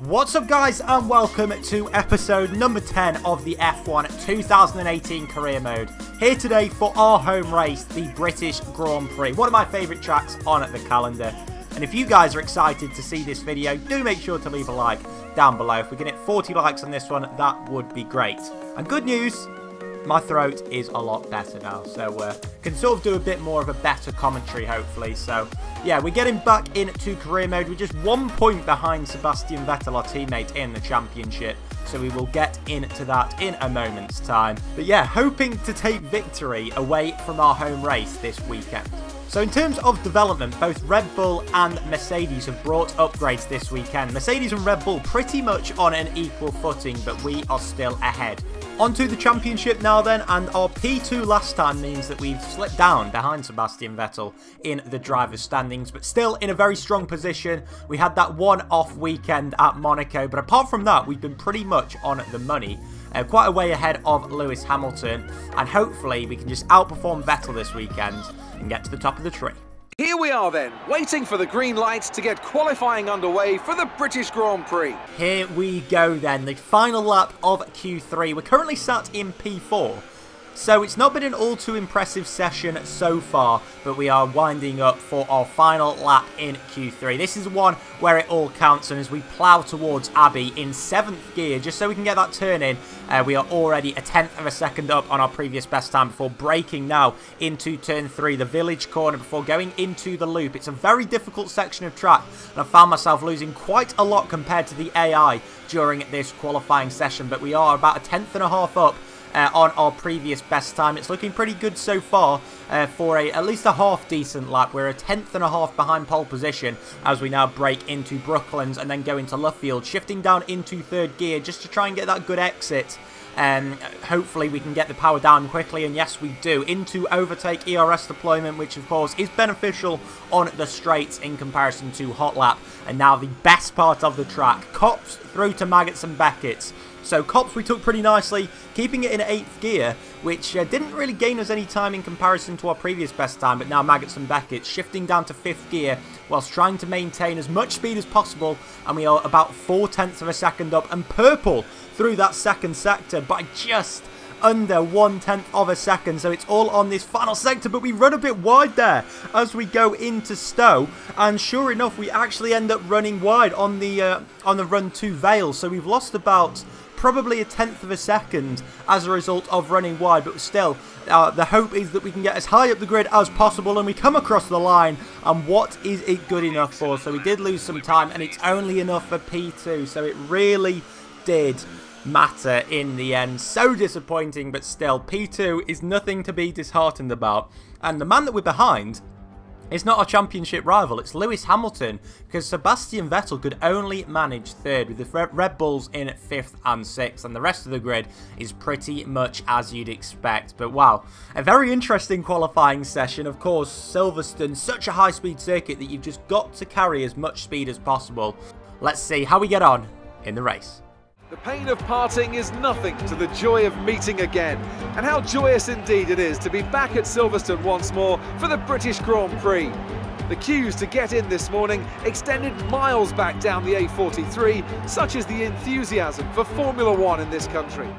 What's up guys, and welcome to episode number 10 of the F1 2018 career mode. Here today for our home race, the British Grand Prix, one of my favourite tracks on the calendar. And if you guys are excited to see this video, do make sure to leave a like down below. If we can hit 40 likes on this one, that would be great. And good news, my throat is a lot better now, so can sort of do a bit more of a better commentary hopefully. So yeah, we're getting back into career mode. We're just 1 point behind Sebastian Vettel, our teammate in the championship, so we will get into that in a moment's time. But yeah, hoping to take victory away from our home race this weekend. So in terms of development, both Red Bull and Mercedes have brought upgrades this weekend. Mercedes and Red Bull pretty much on an equal footing, but we are still ahead. Onto the championship now then, and our P2 last time means that we've slipped down behind Sebastian Vettel in the driver's standings, but still in a very strong position. We had that one-off weekend at Monaco, but apart from that, we've been pretty much on the money. Quite a way ahead of Lewis Hamilton, and hopefully we can just outperform Vettel this weekend and get to the top of the tree. Here we are then, waiting for the green lights to get qualifying underway for the British Grand Prix. Here we go then, the final lap of Q3. We're currently sat in P4. So it's not been an all too impressive session so far, but we are winding up for our final lap in Q3. This is one where it all counts, and as we plough towards Abbey in 7th gear, just so we can get that turn in, we are already a 10th of a second up on our previous best time before braking now into turn 3, the village corner, before going into the loop. It's a very difficult section of track, and I found myself losing quite a lot compared to the AI during this qualifying session, but we are about a 10th and a half up on our previous best time. It's looking pretty good so far for at least a half decent lap. We're a 10th and a half behind pole position as we now break into Brooklands and then go into Luffield, shifting down into 3rd gear just to try and get that good exit. Hopefully we can get the power down quickly, and yes we do, into overtake ERS deployment, which of course is beneficial on the straights in comparison to hot lap. And now the best part of the track, Cops through to Maggots and Beckett's. So Cops we took pretty nicely, keeping it in 8th gear, which didn't really gain us any time in comparison to our previous best time, but now Maggots and Beckett shifting down to 5th gear whilst trying to maintain as much speed as possible, and we are about 0.4 of a second up, and purple through that second sector by just under 1/10 of a second. So it's all on this final sector, but we run a bit wide there as we go into Stowe, and sure enough we actually end up running wide on the run to Vale. So we've lost about probably a 10th of a second as a result of running wide, but still the hope is that we can get as high up the grid as possible, and we come across the line, and what is it good enough for? So we did lose some time, and it's only enough for P2, so it really did matter in the end. So disappointing, but still P2 is nothing to be disheartened about. And the man that we're behind, it's not our championship rival, it's Lewis Hamilton, because Sebastian Vettel could only manage 3rd with the Red Bulls in 5th and 6th, and the rest of the grid is pretty much as you'd expect. But wow, a very interesting qualifying session. Of course, Silverstone, such a high-speed circuit that you've just got to carry as much speed as possible. Let's see how we get on in the race. The pain of parting is nothing to the joy of meeting again. And how joyous indeed it is to be back at Silverstone once more for the British Grand Prix. The queues to get in this morning extended miles back down the A43, such is the enthusiasm for Formula One in this country.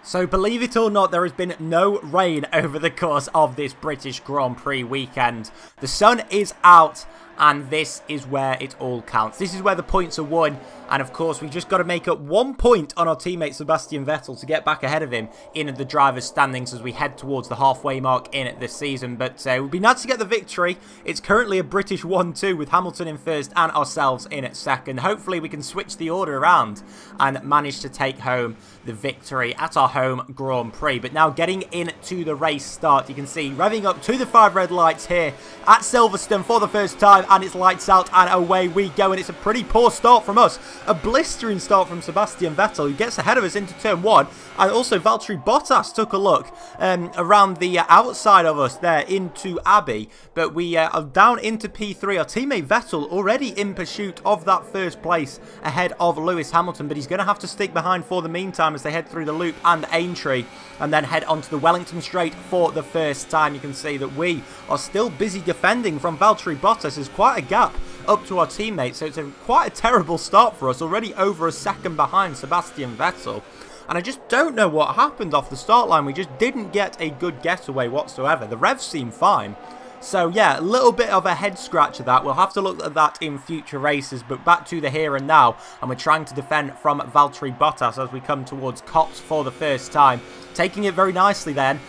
So believe it or not, there has been no rain over the course of this British Grand Prix weekend. The sun is out, and this is where it all counts. This is where the points are won, and of course we've just got to make up 1 point on our teammate Sebastian Vettel to get back ahead of him in the driver's standings as we head towards the halfway mark in this season. But it would be nice to get the victory. It's currently a British 1-2 with Hamilton in 1st and ourselves in 2nd. Hopefully we can switch the order around and manage to take home the victory at our home Grand Prix. But now getting into the race start, you can see revving up to the 5 red lights here at Silverstone for the first time, and it's lights out and away we go. And it's a pretty poor start from us, a blistering start from Sebastian Vettel, who gets ahead of us into turn 1, and also Valtteri Bottas took a look around the outside of us there into Abbey, but we are down into P3. Our teammate Vettel already in pursuit of that 1st place ahead of Lewis Hamilton, but he's going to have to stick behind for the meantime as they head through the loop and Aintree, and then head onto the Wellington Straight for the first time. You can see that we are still busy defending from Valtteri Bottas. There's quite a gap up to our teammates, so it's quite a terrible start for us, already over a second behind Sebastian Vettel. And I just don't know what happened off the start line. We just didn't get a good getaway whatsoever. The revs seem fine. So yeah, a little bit of a head scratch of that. We'll have to look at that in future races, but back to the here and now. And we're trying to defend from Valtteri Bottas as we come towards Copse for the first time. Taking it very nicely then,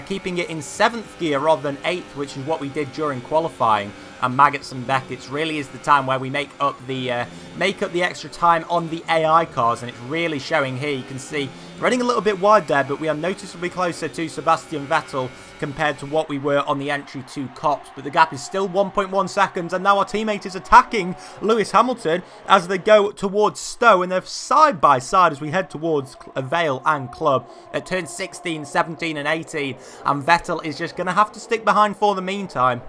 keeping it in 7th gear rather than 8th, which is what we did during qualifying. And Maggots and Beckett's really is the time where we make up the extra time on the AI cars, and it's really showing here. You can see running a little bit wide there, but we are noticeably closer to Sebastian Vettel compared to what we were on the entry to Copse. But the gap is still 1.1 seconds, and now our teammate is attacking Lewis Hamilton as they go towards Stowe, and they're side by side as we head towards Vale and Club at turns 16, 17 and 18, and Vettel is just going to have to stick behind for the meantime.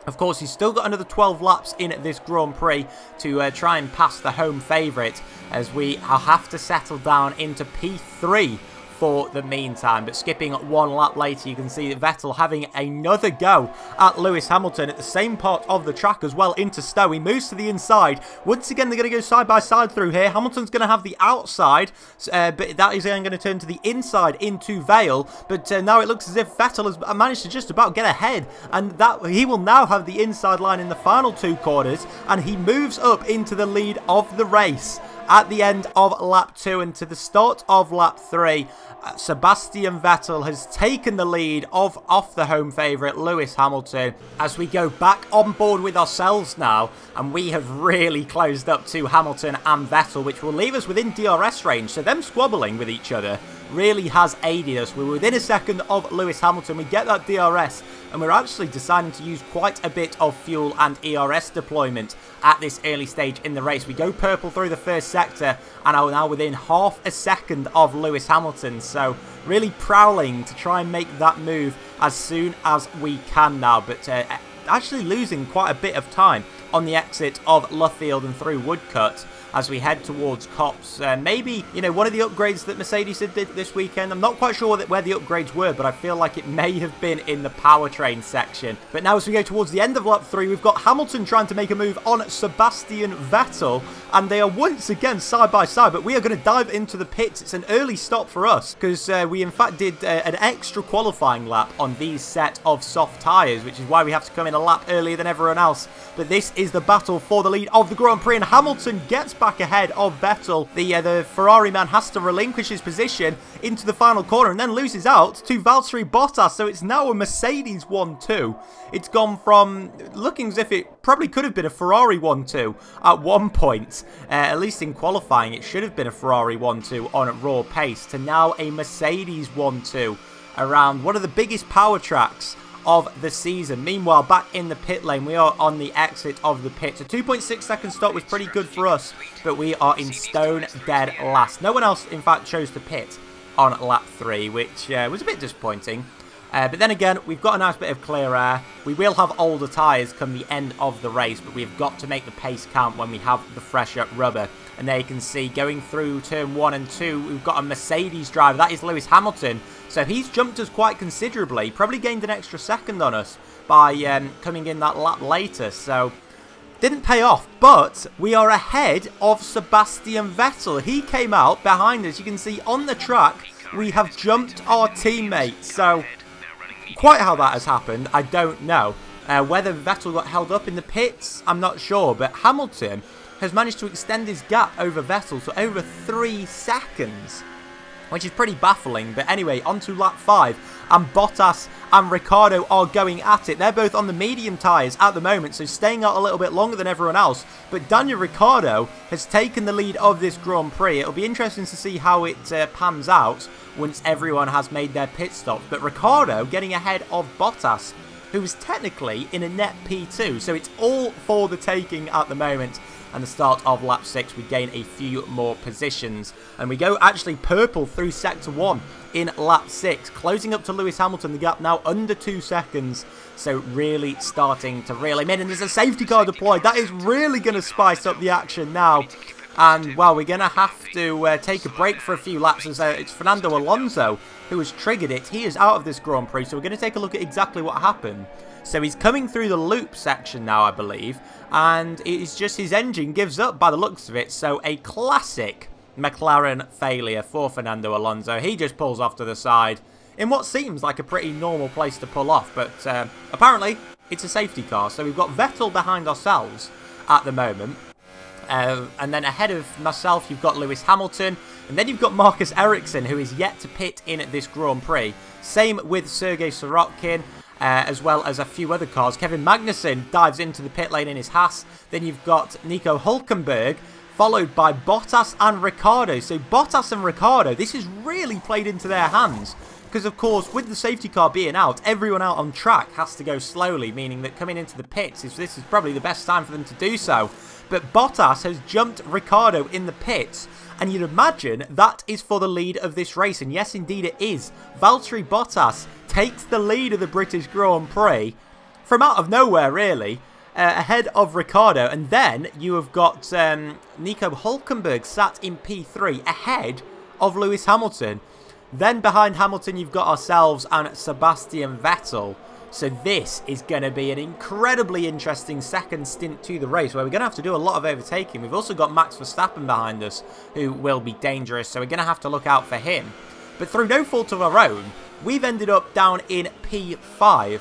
Of course, he's still got another 12 laps in this Grand Prix to try and pass the home favourite, as we have to settle down into P3 for the meantime. But skipping 1 lap later, you can see that Vettel having another go at Lewis Hamilton at the same part of the track as well, into Stowe. He moves to the inside. Once again, they're going to go side by side through here. Hamilton's going to have the outside, but that is then going to turn to the inside into Vale. But now it looks as if Vettel has managed to just about get ahead, and that he will now have the inside line in the final 2 corners, and he moves up into the lead of the race at the end of lap 2, and to the start of lap 3. Sebastian Vettel has taken the lead off the home favourite Lewis Hamilton, as we go back on board with ourselves now, and we have really closed up to Hamilton and Vettel, which will leave us within DRS range. So them squabbling with each other really has aided us. We're within a second of Lewis Hamilton. We get that DRS, and we're actually deciding to use quite a bit of fuel and ERS deployment at this early stage in the race. We go purple through the first sector and are now within half a second of Lewis Hamilton. So really prowling to try and make that move as soon as we can now, but actually losing quite a bit of time on the exit of Luffield and through Woodcut as we head towards Copse. Maybe, you know, one of the upgrades that Mercedes did this weekend. I'm not quite sure where the upgrades were, but I feel like it may have been in the powertrain section. But now as we go towards the end of lap 3, we've got Hamilton trying to make a move on Sebastian Vettel, and they are once again side by side, but we are going to dive into the pits. It's an early stop for us, because we in fact did an extra qualifying lap on these set of soft tyres, which is why we have to come in a lap earlier than everyone else. But this is the battle for the lead of the Grand Prix, and Hamilton gets back ahead of Vettel. The Ferrari man has to relinquish his position into the final corner and then loses out to Valtteri Bottas. So it's now a Mercedes 1-2. It's gone from looking as if it probably could have been a Ferrari 1-2 at one point. At least in qualifying, it should have been a Ferrari 1-2 on raw pace, to now a Mercedes 1-2 around one of the biggest power tracks of the season. Meanwhile, back in the pit lane, we are on the exit of the pit. So 2.6 second stop was pretty good for us, but we are in stone dead last. No one else, in fact, chose to pit on lap 3, which was a bit disappointing. But then again, we've got a nice bit of clear air. We will have older tyres come the end of the race, but we've got to make the pace count when we have the fresher rubber. And there you can see, going through turn 1 and 2, we've got a Mercedes driver. That is Lewis Hamilton. So he's jumped us quite considerably. Probably gained an extra second on us by coming in that lap later. So didn't pay off, but we are ahead of Sebastian Vettel. He came out behind us. You can see on the track, we have jumped our teammate. So quite how that has happened, I don't know. Whether Vettel got held up in the pits, I'm not sure. But Hamilton has managed to extend his gap over Vettel to over 3 seconds, which is pretty baffling. But anyway, on to lap 5, and Bottas and Ricciardo are going at it. They're both on the medium tyres at the moment, so staying out a little bit longer than everyone else. But Daniel Ricciardo has taken the lead of this Grand Prix. It'll be interesting to see how it pans out once everyone has made their pit stops. But Ricciardo getting ahead of Bottas, who is technically in a net P2, so it's all for the taking at the moment. And the start of lap 6, we gain a few more positions, and we go actually purple through sector 1 in lap 6, closing up to Lewis Hamilton. The gap now under 2 seconds, so really starting to reel him in. And there's a safety car deployed. That is really going to spice up the action now. And well, we're going to have to take a break for a few laps, as it's Fernando Alonso who has triggered it. He is out of this Grand Prix, so we're going to take a look at exactly what happened. So he's coming through the loop section now, I believe, and it's just his engine gives up by the looks of it. So a classic McLaren failure for Fernando Alonso. He just pulls off to the side in what seems like a pretty normal place to pull off, but apparently it's a safety car. So we've got Vettel behind ourselves at the moment. And then ahead of myself, you've got Lewis Hamilton. And then you've got Marcus Ericsson, who is yet to pit in this Grand Prix. Same with Sergei Sorokin, as well as a few other cars. Kevin Magnussen dives into the pit lane in his Haas. Then you've got Nico Hülkenberg, followed by Bottas and Ricciardo. So Bottas and Ricciardo, this is really played into their hands. Because, of course, with the safety car being out, everyone out on track has to go slowly, meaning that coming into the pits, this is probably the best time for them to do so. But Bottas has jumped Ricciardo in the pits, and you'd imagine that is for the lead of this race. And yes, indeed it is. Valtteri Bottas takes the lead of the British Grand Prix from out of nowhere, really, ahead of Ricciardo. And then you have got Nico Hülkenberg sat in P3 ahead of Lewis Hamilton. Then behind Hamilton, you've got ourselves and Sebastian Vettel. So this is going to be an incredibly interesting second stint to the race, where we're going to have to do a lot of overtaking. We've also got Max Verstappen behind us, who will be dangerous, so we're going to have to look out for him. But through no fault of our own, we've ended up down in P5.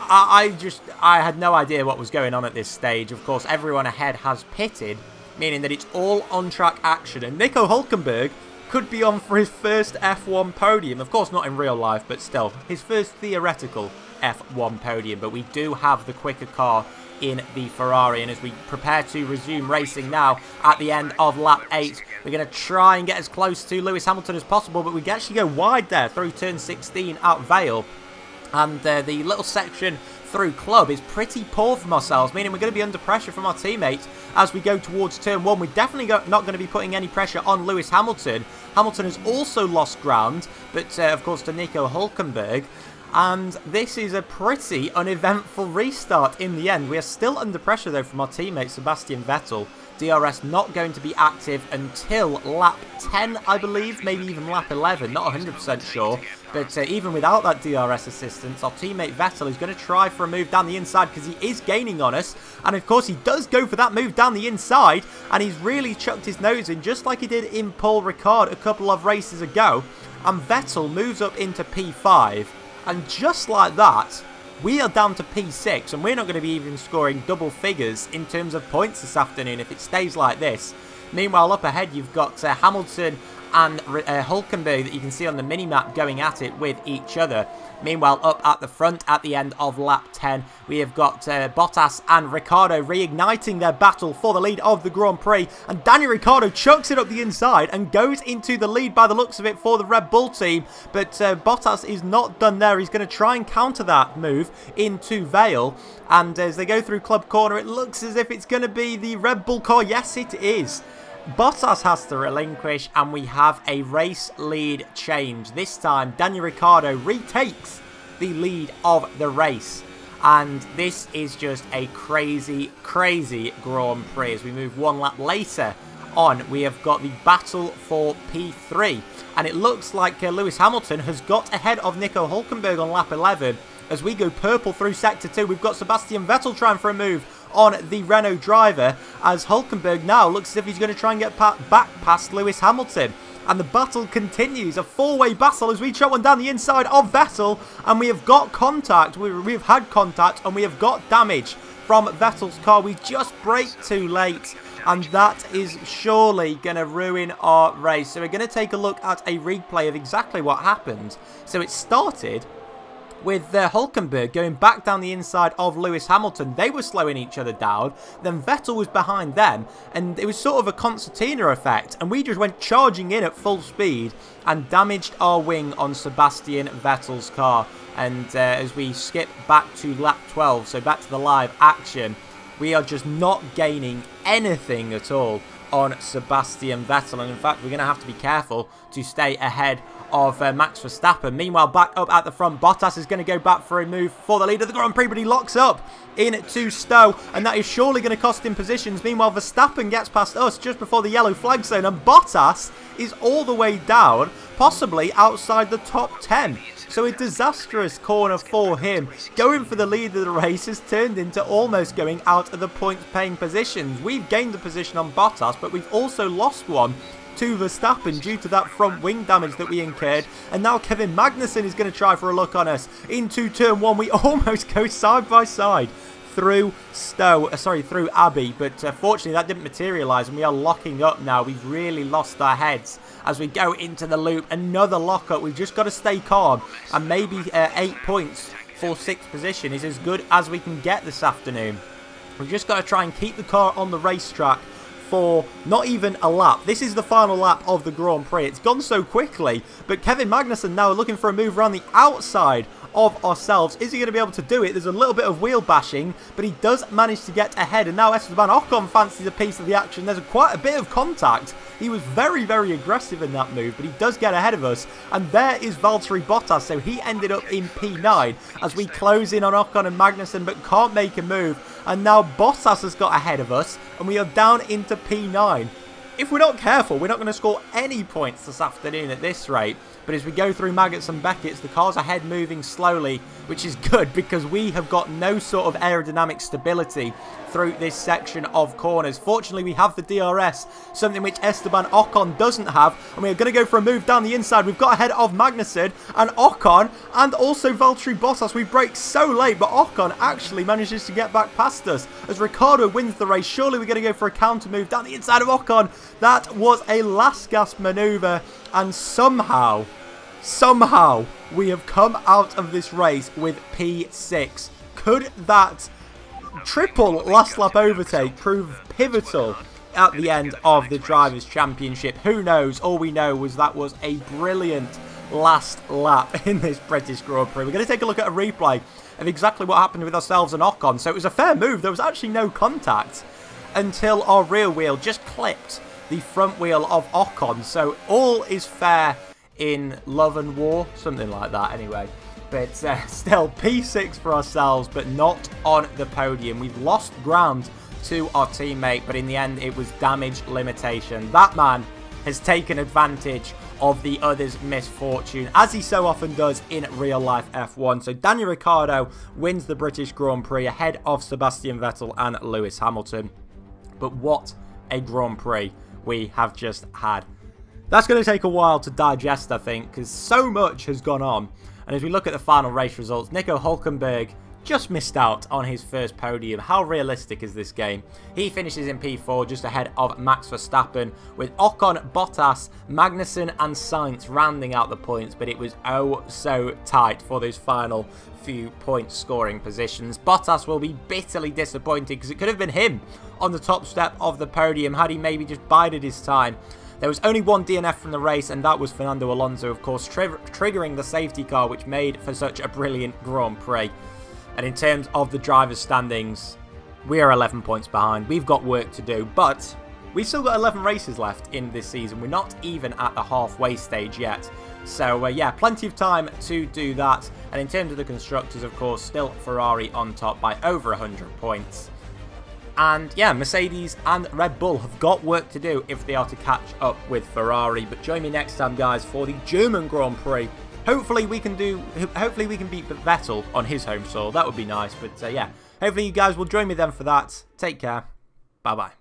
I had no idea what was going on at this stage. Of course, everyone ahead has pitted, meaning that it's all on-track action. And Nico Hülkenberg could be on for his first F1 podium. Of course, not in real life, but still, his first theoretical F1 podium. But we do have the quicker car in the Ferrari. And as we prepare to resume racing now at the end of lap 8, we're going to try and get as close to Lewis Hamilton as possible. But we can actually go wide there through turn 16 at Vale. And the little section through Club is pretty poor from ourselves, meaning we're going to be under pressure from our teammates as we go towards turn 1. We're definitely not going to be putting any pressure on Lewis Hamilton. Hamilton has also lost ground, but of course to Nico Hülkenberg. And this is a pretty uneventful restart in the end. We are still under pressure though from our teammate Sebastian Vettel. DRS not going to be active until lap 10, I believe, maybe even lap 11, not 100% sure. But even without that DRS assistance, our teammate Vettel is going to try for a move down the inside because he is gaining on us. And of course, he does go for that move down the inside, and he's really chucked his nose in, just like he did in Paul Ricard a couple of races ago. And Vettel moves up into P5, and just like that, we are down to P6, and we're not going to be even scoring double figures in terms of points this afternoon if it stays like this. Meanwhile, up ahead, you've got Hamilton and Hülkenberg that you can see on the minimap going at it with each other. Meanwhile, up at the front at the end of lap 10, we have got Bottas and Ricciardo reigniting their battle for the lead of the Grand Prix. And Daniel Ricciardo chucks it up the inside and goes into the lead by the looks of it for the Red Bull team. But Bottas is not done there. He's going to try and counter that move into Vale. And as they go through Club Corner, it looks as if it's going to be the Red Bull car. Yes, it is. Bottas has to relinquish, and we have a race lead change. This time, Daniel Ricciardo retakes the lead of the race. And this is just a crazy, crazy Grand Prix. As we move one lap later on, we have got the battle for P3. And it looks like Lewis Hamilton has got ahead of Nico Hülkenberg on lap 11. As we go purple through Sector 2, we've got Sebastian Vettel trying for a move on the Renault driver, as Hülkenberg now looks as if he's going to try and get back past Lewis Hamilton. And the battle continues, a four-way battle as we shot one down the inside of Vettel, and we have got contact, we've had contact, and we have got damage from Vettel's car. We just braked too late, and that is surely going to ruin our race. So we're going to take a look at a replay of exactly what happened. So it started with Hülkenberg going back down the inside of Lewis Hamilton. They were slowing each other down. Then Vettel was behind them, and it was sort of a concertina effect. And we just went charging in at full speed and damaged our wing on Sebastian Vettel's car. And as we skip back to lap 12, so back to the live action, we are just not gaining anything at all on Sebastian Vettel. And in fact, we're going to have to be careful to stay ahead of Max Verstappen. Meanwhile, back up at the front, Bottas is going to go back for a move for the lead of the Grand Prix, but he locks up into Stowe, and that is surely going to cost him positions. Meanwhile, Verstappen gets past us just before the yellow flag zone, and Bottas is all the way down, possibly outside the top 10. So a disastrous corner for him. Going for the lead of the race has turned into almost going out of the points paying positions. We've gained a position on Bottas, but we've also lost one to Verstappen due to that front wing damage that we incurred. And now Kevin Magnussen is going to try for a look on us into turn 1. We almost go side by side through through Abbey, but fortunately that didn't materialise, and we are locking up now. We've really lost our heads as we go into the loop. Another lock-up. We've just got to stay calm, and maybe 8 points for 6th position is as good as we can get this afternoon. We've just got to try and keep the car on the racetrack for not even a lap. This is the final lap of the Grand Prix. It's gone so quickly, but Kevin Magnussen now looking for a move around the outside of ourselves. Is he going to be able to do it? There's a little bit of wheel bashing, but he does manage to get ahead, and now Esteban Ocon fancies a piece of the action. There's quite a bit of contact. He was very, very aggressive in that move, but he does get ahead of us, and there is Valtteri Bottas, so he ended up in P9 as we close in on Ocon and Magnussen, but can't make a move, and now Bottas has got ahead of us, and we are down into P9. If we're not careful, we're not going to score any points this afternoon at this rate. But as we go through Maggotts and Beckett's, the car's ahead moving slowly, which is good because we have got no sort of aerodynamic stability through this section of corners. Fortunately, we have the DRS, something which Esteban Ocon doesn't have, and we are going to go for a move down the inside. We've got ahead of Magnussen and Ocon, and also Valtteri Bottas. We brake so late, but Ocon actually manages to get back past us as Ricciardo wins the race. Surely we're going to go for a counter move down the inside of Ocon. That was a last gasp manoeuvre, and somehow we have come out of this race with P6. Could that triple last lap overtake prove pivotal at the end of the Drivers' Championship? Who knows? All we know was that was a brilliant last lap in this British Grand Prix. We're going to take a look at a replay of exactly what happened with ourselves and Ocon. So it was a fair move. There was actually no contact until our rear wheel just clipped the front wheel of Ocon. So all is fair in love and war, something like that anyway. But still, P6 for ourselves, but not on the podium. We've lost ground to our teammate, but in the end it was damage limitation. That man has taken advantage of the other's misfortune, as he so often does in real life F1. So Daniel Ricciardo wins the British Grand Prix ahead of Sebastian Vettel and Lewis Hamilton. But what a Grand Prix we have just had. That's going to take a while to digest, I think, because so much has gone on. And as we look at the final race results, Nico Hülkenberg just missed out on his first podium. How realistic is this game? He finishes in P4 just ahead of Max Verstappen, with Ocon, Bottas, Magnussen and Sainz rounding out the points, but it was oh so tight for those final few point scoring positions. Bottas will be bitterly disappointed because it could have been him on the top step of the podium had he maybe just bided his time. There was only one DNF from the race, and that was Fernando Alonso, of course, triggering the safety car, which made for such a brilliant Grand Prix. And in terms of the drivers' standings, we are 11 points behind. We've got work to do, but we've still got 11 races left in this season. We're not even at the halfway stage yet. So, yeah, plenty of time to do that. And in terms of the constructors, of course, still Ferrari on top by over 100 points. And yeah, Mercedes and Red Bull have got work to do if they are to catch up with Ferrari. But join me next time, guys, for the German Grand Prix. Hopefully we can beat Vettel on his home soil. That would be nice. But yeah, hopefully you guys will join me then for that. Take care. Bye-bye.